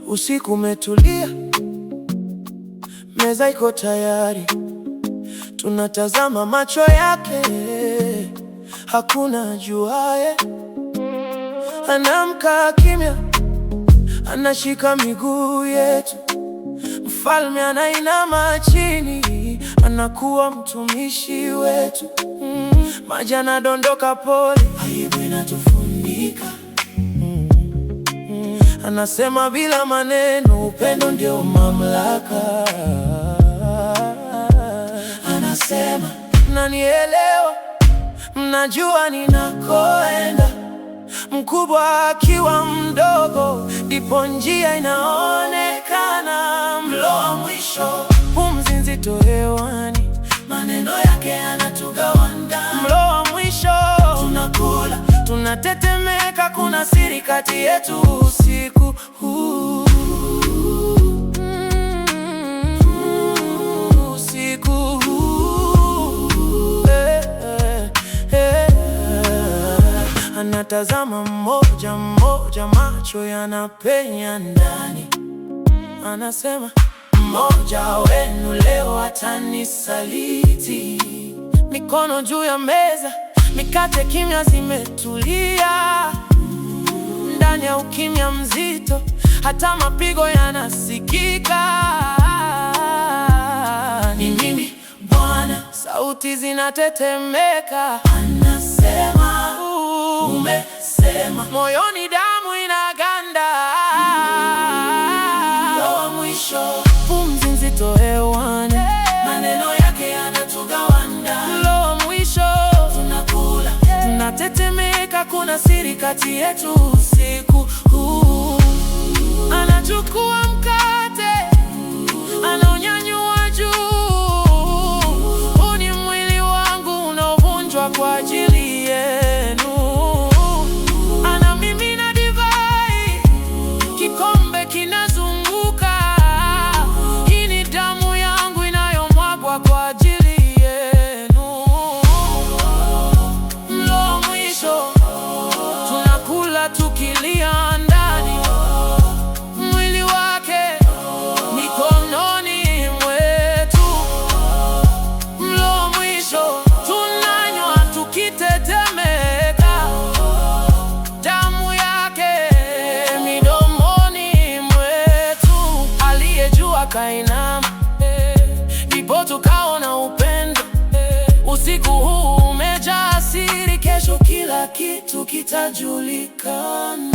Usiku umetulia, meza iko tayari, tunatazama macho yake, hakuna ajuaye. Anaamka kimya, anashika miguu yetu, mfalme anainama chini, anakuwa mtumishi wetu. Maji yanadondoka pole, aibu inatufunika. Anasema bila maneno, upendo ndio mamlaka. Anasema mnanielewa, mnajua ninakoenda. Mkubwa akiwa mdogo, ndipo njia inaonekana. Mlo wa mwisho, pumzi nzito hewani, maneno yake yanatugawa ndani. Mlo wa mwisho, tunakula, tunatetemeka, kuna siri kati yetu usiku huu. Usiku huu. Anatazama mmoja mmoja, macho yanapenya ndani. Anasema mmoja wenu leo atanisaliti. Mikono juu ya meza, mikate kimya zimetulia. Ndani ya ukimya mzito, hata mapigo yanasikika. Ni mimi Bwana, sauti zinatetemeka. Anasema umesema, moyoni damu inaganda. Mlo wa mwisho, pumzi nzito hewani, maneno yake yanatugawa ndani. Mlo wa mwisho, tunakula, tunatetemeka, kuna siri kati yetu usiku huu. Anachukua mkate, anaunyanyua juu. Huu ni mwili wangu unaovunjwa kwa ajili yenu. Anamimina divai, kikombe kinazunguka. Hii ni damu yangu inayomwagwa kwa ajili yenu. Mlo wa mwisho, tunakula tukilia ndani. Mwili wake mikononi mwetu. Mlo wa mwisho, tunanywa tukitetemeka. Damu yake midomoni mwetu. Aliyejua kainama, ndipo tukaona upendo. Usiku huu umejaa siri, kesho kila kitu kitajulikana.